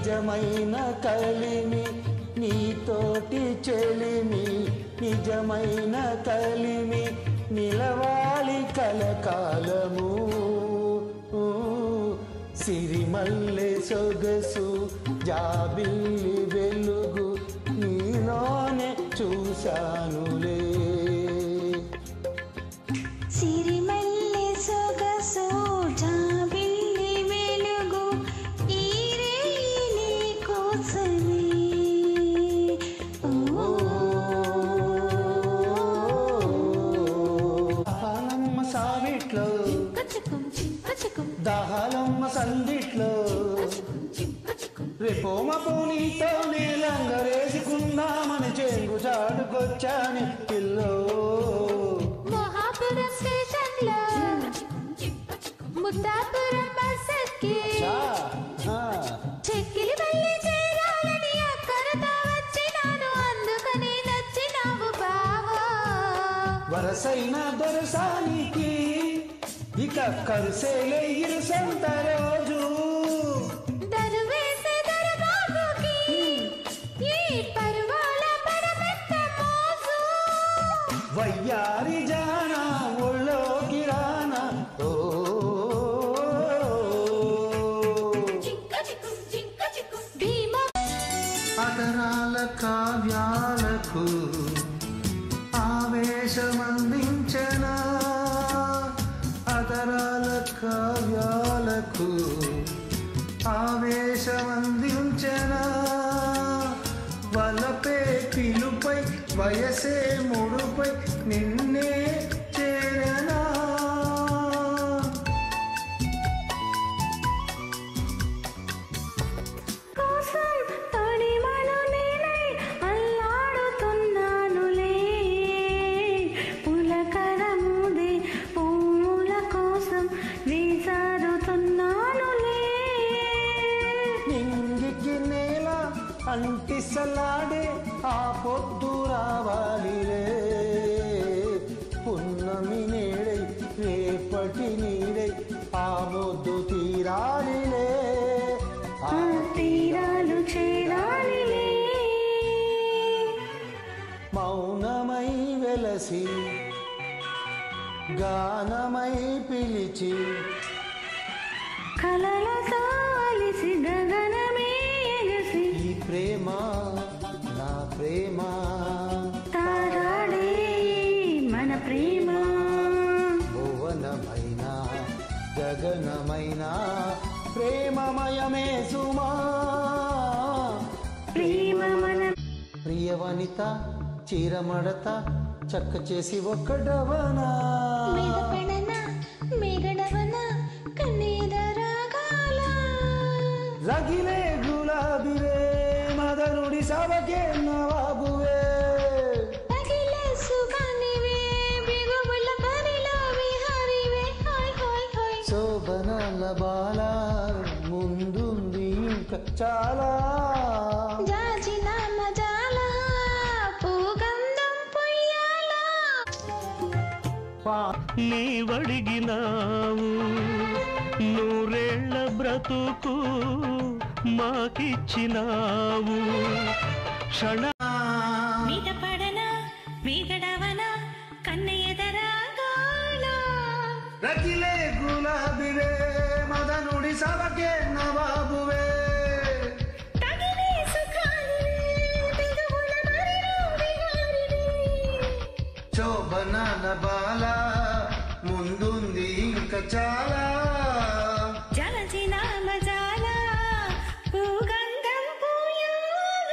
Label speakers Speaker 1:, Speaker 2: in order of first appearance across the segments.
Speaker 1: నిజమైన కలిమి నీతోటి చెలిమి నిజమైన కలిమి నిలవాలి కలకాలము సిరిమల్లె సొగసు జాబిల్లి వెలుగు నీలోనే చూశానులే
Speaker 2: సిరిమల్లె సొగసు జాబిల్లి వెలుగు ఈ రేయి నీ కోసమే
Speaker 1: దాహాలమ్మ సావిట్లో దాహాలమ్మ సందిట్లో రేపోమ పోనీతో నీలంగరేసుకుందామని చెంగు చాటుకొచ్చాని పిల్లో
Speaker 2: మహాపురం స్టేషన్లో ముద్దాపురం బస్ ఎక్కి చెక్కిలి మళ్ళీ చేరాలని అక్కరతో వచ్చినాను అందుకని నచ్చినావు బావా
Speaker 1: వరసైన దొరసానికి ఇక కరుసేలే ఇరుసంత రోజు
Speaker 2: దరువేసే దరబాబుకి ఈ పర్వాల పడమెత్త మోజు
Speaker 1: వయ్యారి జానా ఒళ్ళోకి రానా ఓ
Speaker 2: భీమా
Speaker 1: అతరాల కావ్యాలకు ఆవేశమందించనా అతరాల కావ్యాలకు ఆవేశమందించనా వలపే పిలుపై వయసే ముడుపై నిన్నే చేరనా
Speaker 2: కోసం తొడిమను నేనై అల్లాడుతున్నానులే పులకరముదే పూల కోసం వేసారుతున్నానులే
Speaker 1: నింగికి నేల అంటిసలాడే ఆ పొద్దు రావాలిలే పున్నమి నేడై రేపటి నీడై ఆ మొద్దు తీరాలిలే
Speaker 2: ఆ తీరాలు చేరాలిలే
Speaker 1: మౌనమై వెలసి గానమై పిలిచి
Speaker 2: కలల సాలిసి గగనమే ఎగసి
Speaker 1: ఈ ప్రేమ నా ప్రేమ
Speaker 2: తారాడే మన ప్రేమ
Speaker 1: భువనమైన గగనమైన ప్రేమమయమే సుమా
Speaker 2: ప్రేమ మన
Speaker 1: ప్రియవనిత చీరమడత చక్క చేసి ఒక్కడవనా
Speaker 2: మెదపడన మెగడవన కన్నీదరాగాల
Speaker 1: రగిలే గులాబివే మదనుడి సభకే నవాబువే
Speaker 2: పగిలే సుగానివే బిగుముల పరిలో విహారివే హాయ్ హాయ్ హాయ్
Speaker 1: శోభనాల బాల ముందుంది ఇంకా చాలా
Speaker 2: జాజిన మజాల పూగంధం పొయ్యాల
Speaker 3: నీవడిగినావు నూరేళ్ల బ్రతుకు మాకిచ్చినావు క్షణ
Speaker 2: మీద పడన మీగడవన కన్నయ్యదరాగాల
Speaker 1: రగిలే గులాబివే మదనుడి సభకే నవాబువే
Speaker 2: తగిలే సుఖానివే బిగుముల పరిలో విహారివే
Speaker 1: శోభనాల బాల ముందుంది ఇంకా చాలా
Speaker 2: జలజిన మజాల పూగంధం పూయాల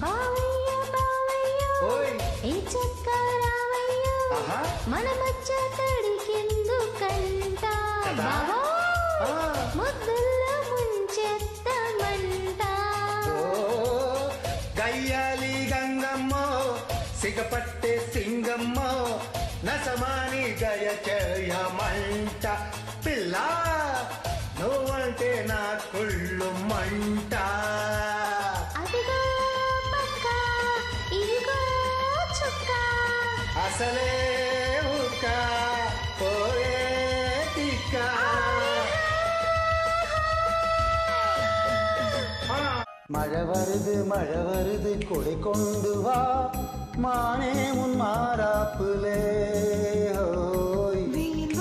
Speaker 2: బావయ్య బావయ్య
Speaker 1: ఓయ్
Speaker 2: ఏ చక్కరావయ్య
Speaker 1: ఆహా
Speaker 2: మన మధ్య తడికెందుకంట బావో ముద్దుల్లో ముంచెత్తమంట
Speaker 1: గయ్యాలి గంగమ్మ సిగపట్టే సింగమ్మ నసమాని గయ చేయమంట పిల్ల నువ్వంటే నా కుళ్ళు మంట
Speaker 2: అదిగో పక్క ఇదిగో చుక్క
Speaker 1: అసలే ఉక్క పోయే తిక్క மழை வருது கொடை கொண்டு வா மானே உன் மாறாப்புலே ஹோய்.
Speaker 4: வெயில்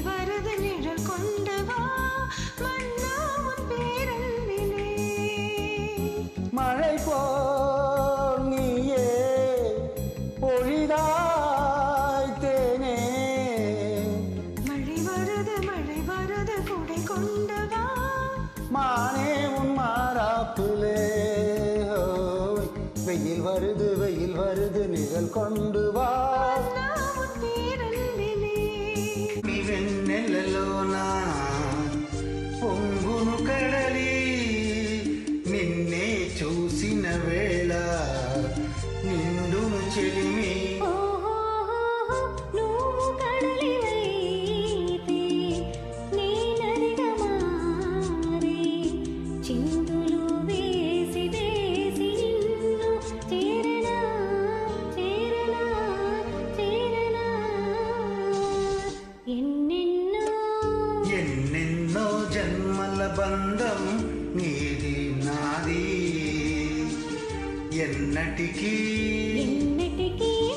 Speaker 4: வருது நிழல் கொண்டு வா மன்னா உன் பேரன்பிலே.
Speaker 1: மழை போல் நீயே பொழிதாய் தேனே.
Speaker 4: மழை வருது கொடை கொண்டு வா
Speaker 1: மானே உன் மாறாப்புலே ஹோய். வெயில் வருது நிழல் கொண்டு வா
Speaker 4: మన్నా ఉన్ పేరన్బిలే.
Speaker 1: నీ వెన్నెలలోన పొంగును కడలి నిన్నే చూసిన వేళ నిండును చెలిమి.
Speaker 2: ఓహోహోహో నువ్వు కడలివైతే నేనదిగా మారి చిందులు వేసి నిన్ను చేరనా
Speaker 1: ఎన్నెన్నో జన్మల బంధం నీది నాది ఎన్నటికీ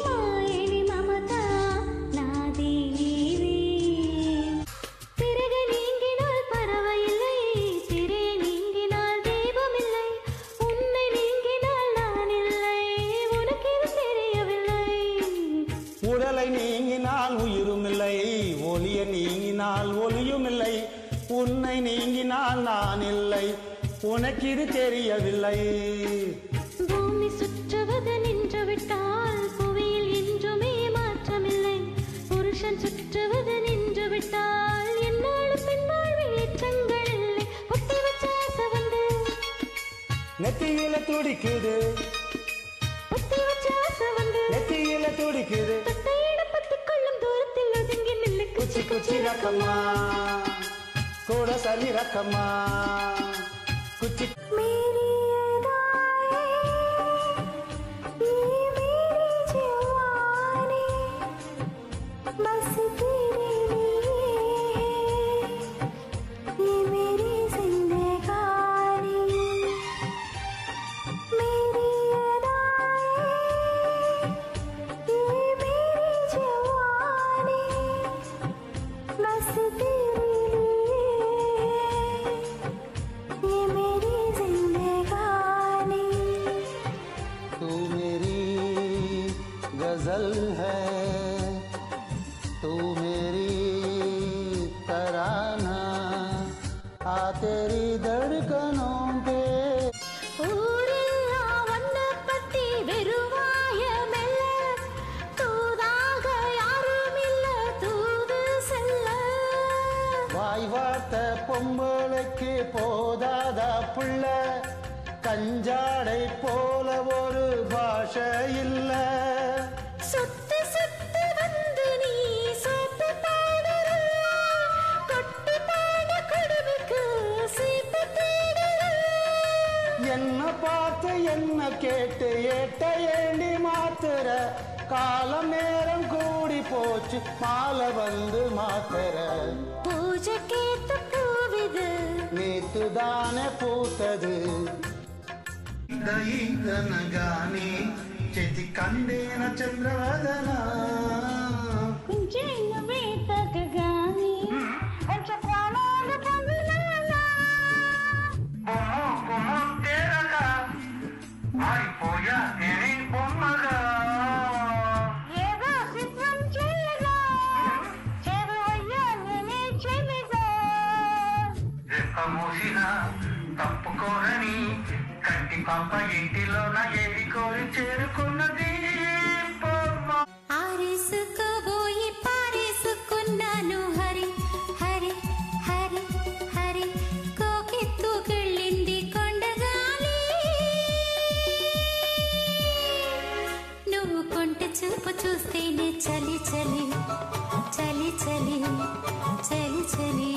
Speaker 2: మాయని మమత నాది తిరగ நீங்கினால் பரவாயில்லை திரை நீங்கினால் தெய்வமில்லை உன்னை நீங்கினால் நான் இல்லை உனக்கு இது தெரியவில்லை
Speaker 1: உடலை நீங்கினால் உயிருமில்லை ஒளிய நீங்கினால் ஒளியுமில்லை உன்னை நீங்கினால் நான் இல்லை உனக்கு இது தெரியவில்லை.
Speaker 2: பூமி சுற்றுவது நின்று விட்டால் புவியில் என்றுமே மாற்றமில்லை புருஷன் சுற்றுவது நின்று விட்டால் என்னாலும் பெண்வாழ்வில் ஏற்றங்கள் இல்லை ஒட்டி வச்ச ஆசை வந்து
Speaker 1: நெத்தியில துடிக்குது
Speaker 2: ஒட்டி வச்ச ஆசை வந்து
Speaker 1: நெத்தியில துடிக்குது
Speaker 2: தொட்டையிடம் பத்திக் கொள்ளும் தூரத்தில் ஒதுங்கி நில்லு
Speaker 1: குச்சி குச்சி ரக்கம்மா கூட சளி ரக்கம்மா குச்சி
Speaker 2: मेरी अदाएं ये मेरी जवानी बस तेरे लिए ये मेरी जिंदगानी मेरी अदाएं ये मेरी जवानी बस तेरे लिए ये मेरी जिंदगानी
Speaker 1: तू मेरी गजल है तू मेरी तराना आ तेरी धड़कनों पे.
Speaker 2: ஊரெல்லாம் வண்ண பத்தி வெறுவாயமெல்ல தூதாக யாரும் இல்ல தூது செல்ல
Speaker 1: வாய் வார்த்த பொம்பளைக்கு போதாத புள்ள கஞ்சாடை போல ஒரு பாஷை இல்ல.
Speaker 2: சுத்து சுத்து வந்து நீ சோப்பு பாடுற கொட்டு பாட கொடுமைக்கு சீப்பு தேடுற
Speaker 1: என்ன பார்த்து என்ன கேட்டு ஏட்ட ஏண்டி மாத்துற காலம் நேரம் கூடி போச்சு மாலை வந்து மாத்துற
Speaker 2: பூஜைக்கேத்த பூவிது
Speaker 1: நேத்து தானே பூத்தது దయనగాని చేతి కందేన చంద్రవదన
Speaker 2: కొంచెం వేతకగాని కొంచెం ప్రాణాలు పొందినానా
Speaker 1: అయిపోయా నేనే బొమ్మగా
Speaker 2: ఏదో చిత్రం చెల్లగా చెరువయ్యా నేనే చెల్లిగా
Speaker 1: రెప్ప మూసిన తప్పుకోరని కంటి పాప ఇంటిలోన ఏది కోరి చేరుకున్నది బొమ్మ.
Speaker 2: ఆరేసుకోబోయి పారేసుకున్నాను హరి హరి హరి హరి కోకెత్తుకెళ్ళింది కొండగాలి నువ్వు కొంట చూపు చూస్తేనే చలి చలి చలి చలి చలి చలి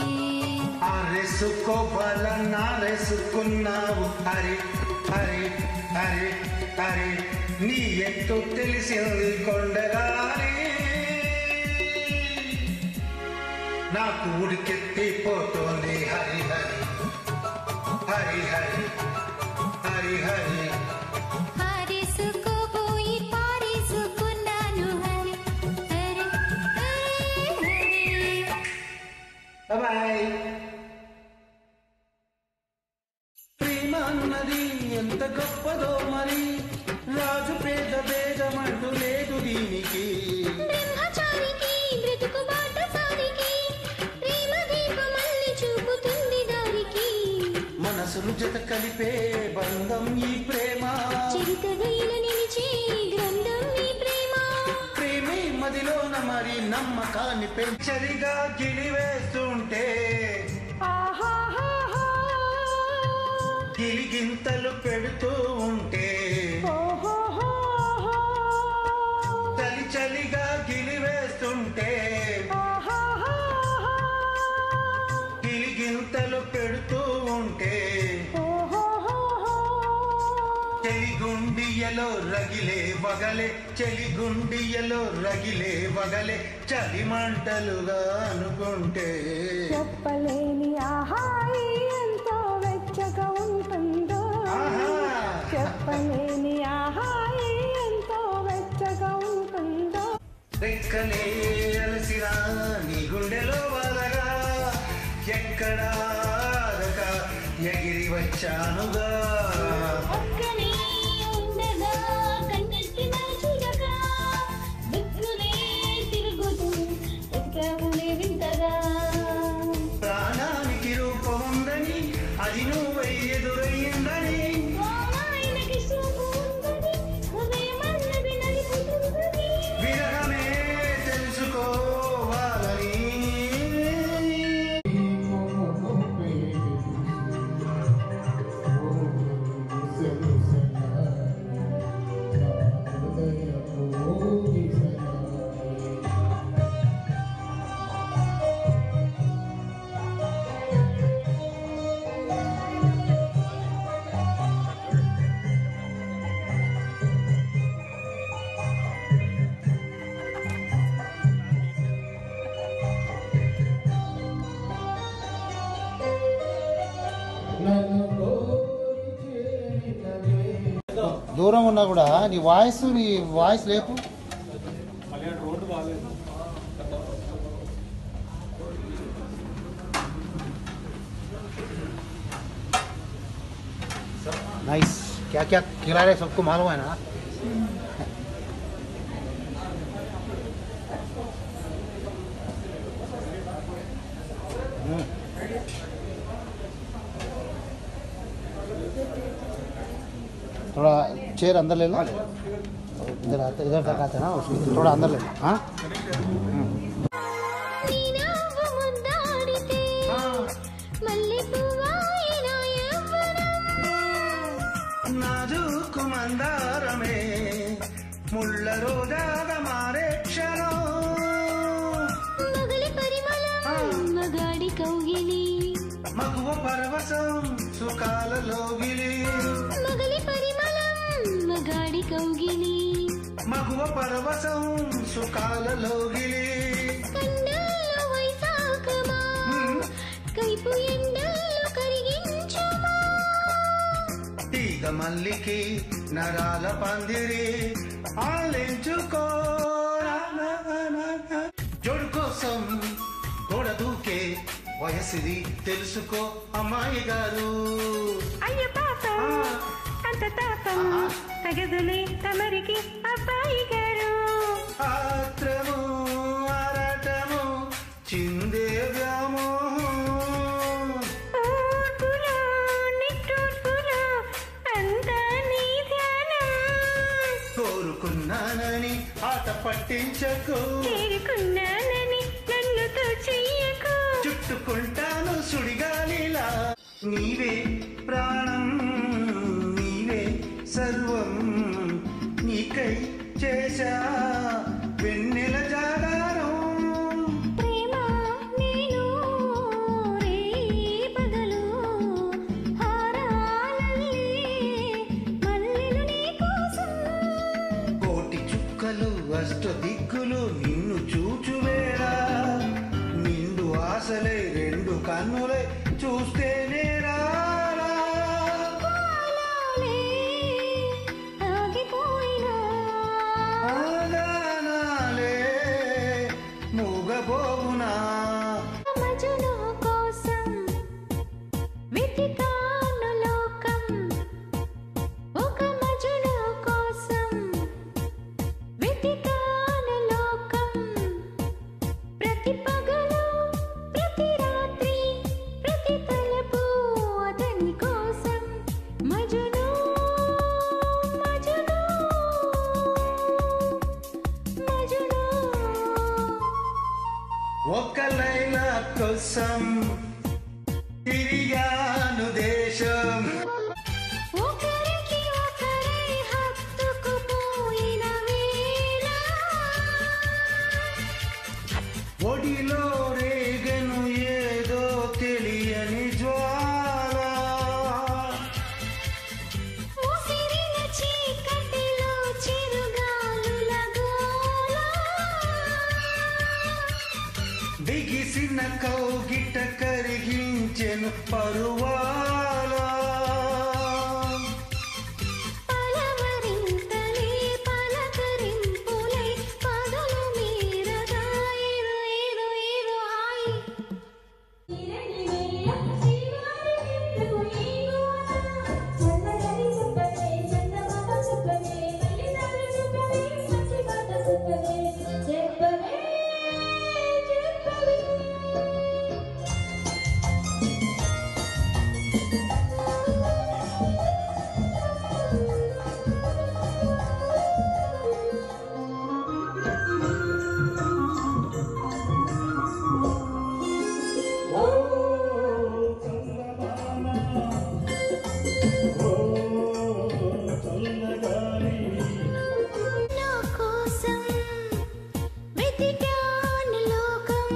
Speaker 1: ఆరేసుకోవాలన్నారేసుకున్నావు హరి హరి హరి హరి నీ ఎత్తు తెలిసింది కొండగాలి నాకు ఉడికెత్తిపోతోంది హరి హరి హరి హరి హరి హరి
Speaker 2: హారేసుకోబోయి పారేసుకున్నాను హరి హరి హరి
Speaker 1: బాయ్. ప్రేమ అన్నది ఎంత గొప్పదో మరి, రాజు పేద భేదమంటూ లేదు దీనికి.
Speaker 2: బ్రహ్మచారికి బ్రతుకు బాటసారికి ప్రేమ దీపమల్లి చూపుతుంది దారికి.
Speaker 1: మనసులు జత కలిపే బంధం ఈ ప్రేమ,
Speaker 2: చరితగైన నిలిచే గ్రంథం ఈ ప్రేమ.
Speaker 1: ప్రేమే మదిలోన మరి నమ్మకాన్ని పెంచరిగా గిలివేస్తుంటే, గిలిగింతలు పెడుతూ ఉంటే, చలి చలిగా గిలివేస్తుంటే, గిలిగింతలు పెడుతూ ఉంటే, చెలిగుండియలో రగిలే వగలే, చెలిగుండియలో రగిలే వగలే, చలి మంటలుగా అనుకుంటే.
Speaker 4: చెప్పలేని ఆహాయి ఎంతో వెచ్చగా ఉంటుందో, చెప్పలేని ఆహాయి ఎంతో వెచ్చగా ఉంటుందో.
Speaker 1: రెక్కలే అలసిరా నీ గుండెలో వలగా, ఎక్కడా ఎగిరి వచ్చానుగా.
Speaker 2: పక్కనే ఉండగా కన్నెత్తి నలుచుడగా దిక్కులే తిరుగుతూ ఎక్కవులే వింతగా.
Speaker 1: ప్రాణానికి రూపముందని అది నువ్వై ఎదురయ్యిందని,
Speaker 2: ఆయనకి సోపు ఉందని హృదయమన్నది నలుపుతుందని.
Speaker 1: విరహమే తెలుసుకోవాలని.
Speaker 5: దూరం ఉన్నా కూడా నీ వాయిస్ లేపు. नाइस. क्या क्या खिला रहे सबको मालूम है ना. थोड़ा चेयर अंदर ले लो. इधर तक आते ना उसको थोड़ा अंदर ले लो. हाँ
Speaker 2: నీ నవ్వు ముద్దాడితే మల్లెపువ్వాయిన యవ్వనం.
Speaker 1: నాజూకు మందారమే ముళ్ళ రోజాగా మారే క్షణం,
Speaker 2: మగలి పరిమళం మగాడి కౌగిలి.
Speaker 1: మగువ పరవశం సుఖాలలోగిలి,
Speaker 2: మగలి పరిమళం మగాడి కౌగిలి.
Speaker 1: మగువ పరవశం సుఖాలలోగిలి.
Speaker 2: కండల్లో వైశాఖమా కైపు ఎండల్లో కరిగించుమా.
Speaker 1: తీగ మల్లికి నరాల పందిరి ఆలించుకో. జోడు కోసం గోడ దూకే వయసిది తెలుసుకో అమ్మాయి గారు.
Speaker 4: అయ్య పాపం అంత తాపం తగదులే తమరికి అబ్బాయి గారు.
Speaker 1: ఆత్రము ఆరాటము చిందే వ్యామోహం,
Speaker 4: ఊర్పులో నిట్టూర్పులో అంతా నీ ధ్యానం.
Speaker 1: కోరుకున్నానని ఆట పట్టించకు,
Speaker 4: చేరుకున్నానని నన్నుతో చెయ్యకు.
Speaker 1: చుట్టుకుంటాను సుడిగాలిలా. నీవే ప్రాణం నీవే సర్వం, నీకై చేశా వెన్నెల జాగారం.
Speaker 2: ప్రేమ నేను రే పగలు హారాలల్లే మల్లెలు నీ కోసం.
Speaker 1: కోటి చుక్కలు అష్ట దిక్కులు నిన్ను చూచువేళ, నిండు ఆశలే రెండు కన్నులే చూస్తేనే రారా.
Speaker 2: కాలాలే
Speaker 1: ఒక లైలా కోసం తిరిగాను దేశం
Speaker 2: ఒకరికి ఒకరై హత్తుకుపోయిన వేళ
Speaker 1: ఒడిలో రేగను ఏదో తెలియని జ్వాల
Speaker 2: ముసిరిన చీకటిలో చిరుగాలుల గోల
Speaker 1: బిగిసిన కౌగిట కరిగించెను పరువాల
Speaker 2: పలవరింతలే పలకరింపులై పదలు మీరగా ఏదో ఏదో ఏదో హాయి నా కోసం వెతికాను లోకం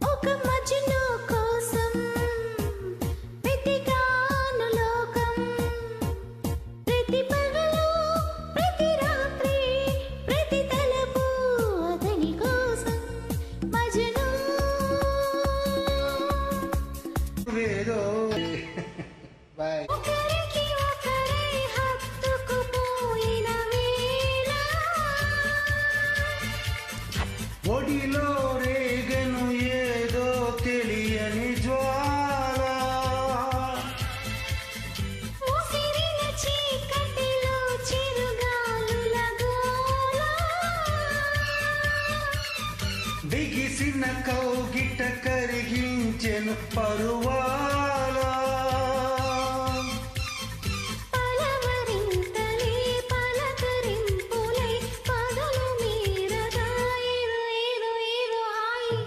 Speaker 2: ఒక మజ్ను కోసం వెతికాను లోకం ప్రతి పగలు ప్రతి రాత్రి ప్రతి తలపు అతని కోసం మజ్ను
Speaker 1: వేదో బాయ్
Speaker 2: ఒకరికి ఒకరై హత్తుకుపోయిన వేళ
Speaker 1: ఒడిలో రేగను ఏదో తెలియని జ్వాల
Speaker 2: ముసిరిన చీకటిలో చిరుగాలుల గోల
Speaker 1: బిగిసిన కౌగిట కరిగించెను పరువాల
Speaker 2: పలవరింతలే పలకరింపులై పదలు మీరగా ఏదో ఏదో ఏదో హాయి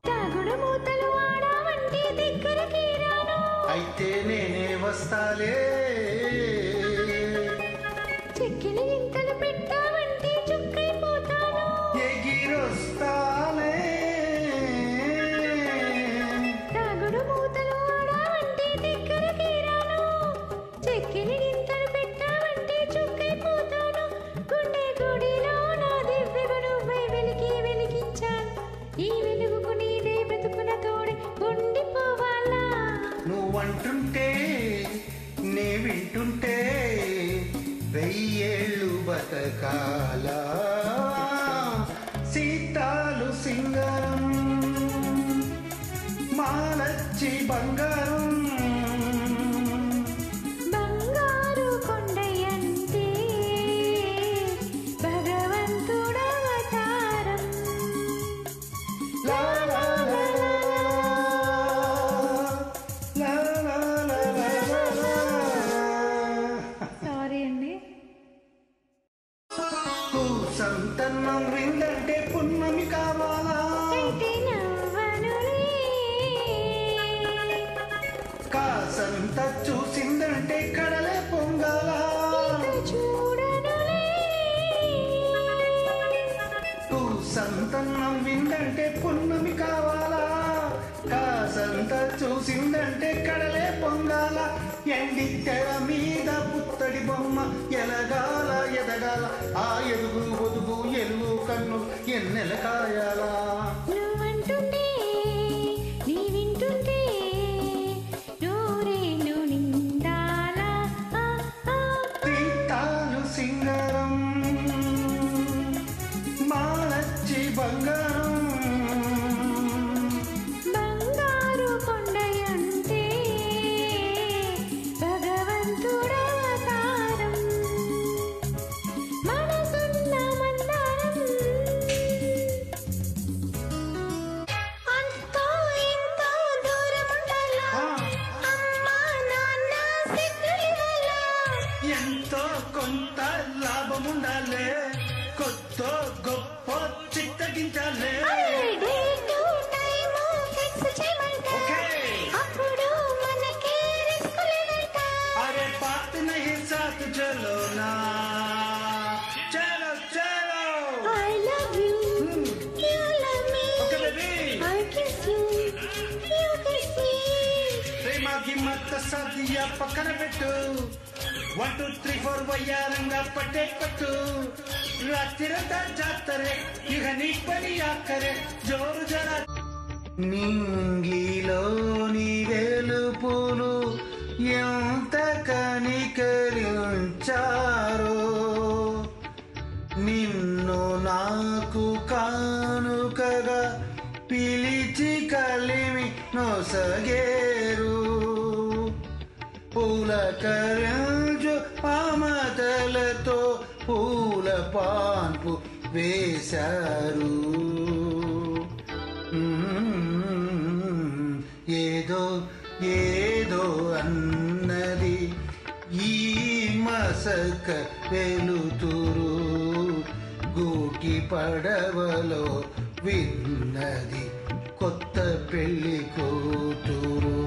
Speaker 2: తాగుడు మూతలు ఆడావంటే దగ్గరకి రాను
Speaker 1: అయితే నేనే వస్తాలే
Speaker 2: చెక్కిలి ఇంతలు పెట్టావంటే చుక్కైపోతాను
Speaker 1: ఎగిరొస్తాలే
Speaker 2: తాగుడు మూతలు ఆడావంటే దగ్గరకి రాను చెక్కిలి ఇంతలు పెట్టావంటే చుక్కైపోతాను గుండె గుడిలో నా దివ్యగు నువ్వై వెలిగించాను ఈ వెలుగుకు నీదే బ్రతుకున తోడే ఉండిపోవాలా
Speaker 1: నువ్వంటుంటే నే వింటుంటే వెయ్యేళ్ళు బతకాల సీతాలు సింగారం మాలచ్చి బంగారం
Speaker 2: బంగారు కొండయంటే భగవంతుడవతారం
Speaker 1: లా లా లా లా లా లా లా లా లా.
Speaker 2: సారీ అండి
Speaker 1: సంతన్నం విందంటే పున్నమి కావాలా
Speaker 2: అయితే నవ్వనులే
Speaker 1: కాసంత చూసిందంటే కడలే పొంగాల
Speaker 2: ఇక చూడనులే
Speaker 1: సంతన్నం విందంటే పున్నమి కావాలా కాసంత చూసిందంటే కడలే పొంగాల ఎండి తెర మీద పుత్తడి బొమ్మ ఎలగాల ఎదగాల ఆ ఎదుగు ఒదుగు ఎలుగు కన్ను ఎన్నెల కాయాలా
Speaker 2: నువ్వంటుంటే నీ వింటుంటే నూరేళ్ళు నిండాలా
Speaker 1: సీతాలు సింగారం మాలచ్చి బంగారం
Speaker 2: బంగారు కొండయంటే భగవంతుడవతారం
Speaker 1: గిమ్మత్త సద్య పక్కన పెట్టు 1 2 3 4 వయ్యారంగా పట్టే పట్టు రాత్రిరంతా జాతరే ఇక నీ పని ఆకరే జోరు జర నింగిలోని వెలుపులు ఎంత కనికరించారో నిన్ను నాకు కానుకగా పిలిచి కలిమి నొసగేరు పులకరించు పామతలతో పూల పాన్పు వేశారు ఏదో ఏదో అన్నది ఈ మసక వెలుతురు గూటి పడవలో విన్నది కొత్త పెళ్లి కూతురు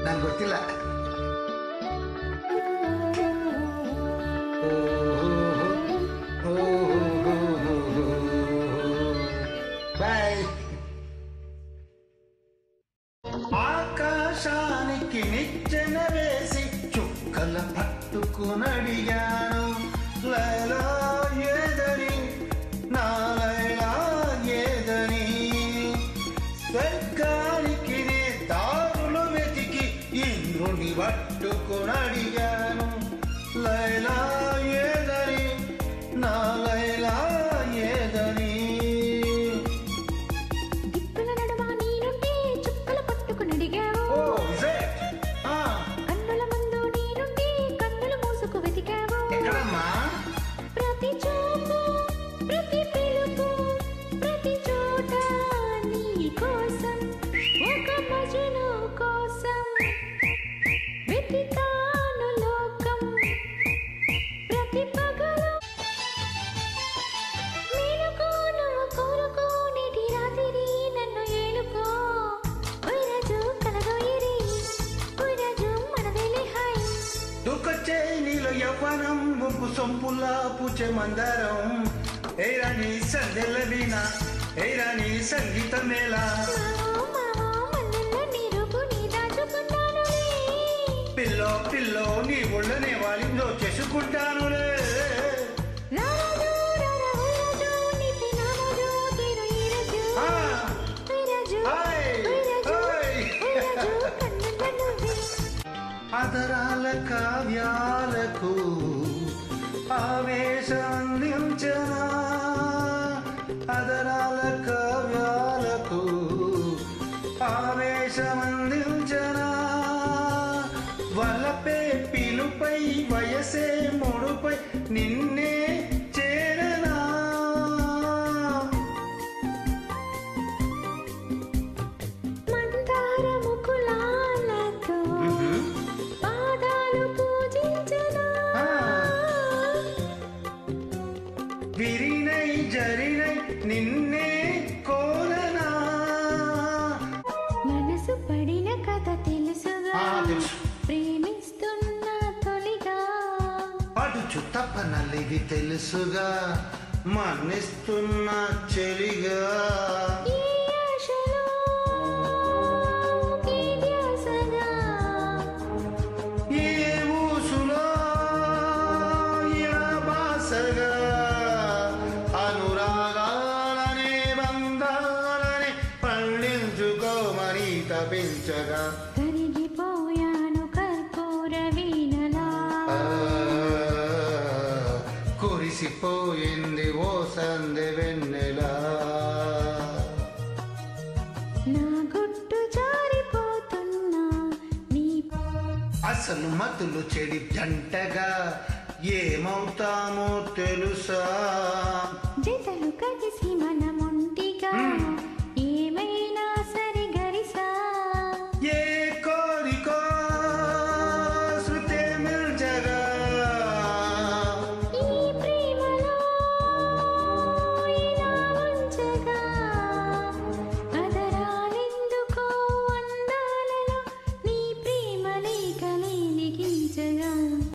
Speaker 1: నాకు ಗೊತ್ತಿಲ್ಲ బాయ్ ఆకాశానికి నిచ్చెన వేసి చుక్కల పట్టుకునడిగాను లైలా ఏదని నా లైలా ఏదని స్వర్గానికి నే దారులు వెతికి ఇంద్రుని పట్టుకునడిగాను లైలా ఏదని నా లైలా ఏదని
Speaker 4: దిక్కుల నడుమ నీనుంటే చుక్కలు పట్టుకుని అడిగావు కన్నుల ముందు నీనుంటే కన్నులు మూసుకు వెతికావు
Speaker 1: ఎక్కడమ్మా
Speaker 4: ప్రతి చూపు ప్రతి పిలుపు ప్రతి చోట నీ కోసం ఒక మజను కోసం వెతికాను లోకం ప్రతి పగలు మేలుకోను కోరుకోనిటి రాత్రి నన్ను ఏలుకో ఉరజు కలగోయిరి ఉరజు మనదేలే హాయ్
Speaker 1: దుఃఖచ్చే నీలో యవ్వనం బొప్పు సొంపులా పూచే మందారం ఏరాని సందెల వీణ ఏరాని సంగీత మేళ పిల్లో పిల్లో నీ ఒళ్ళనే వాలిందో చేసుకుంటానులే ఆ, హాయ్, హాయ్. అదరాల కావ్యాలకు ఆవేశమందించనా అదరాల కావ్యాలకు ఆవేశమందించనా వలపే పిలుపై వయసే ముడుపై నిన్నే చేరనా
Speaker 4: మందార ముకులాలతో పాదాలు పూజించనా
Speaker 1: విరినై జరినై నిన్నే కోరనా
Speaker 4: మనసు పడిన కథ తెలుసుగా
Speaker 1: తెలుసు
Speaker 4: ప్రేమిస్తున్న తొలిగా
Speaker 1: అడుచు తప్పనల్లిది తెలుసుగా మన్నిస్తున్న చెలిగా
Speaker 4: ఈ ఆశలో ఈ ధ్యాసగా
Speaker 1: ఏ ఊసులో ఇలా బాసగా అనురాగాలనే బంధాలనే పండించుకోమని తపించగా
Speaker 4: కరిగిపోయాను కర్పూర వీణలా
Speaker 1: కురిసిపోయింది ఓ సందె వెన్నెలా
Speaker 4: నా గుట్టు జారిపోతున్నా నీ
Speaker 1: అసలు మతులు చెడి జంటగా ఏమవుతామో తెలుసా
Speaker 4: జతలు కలిసి మనముంటిగా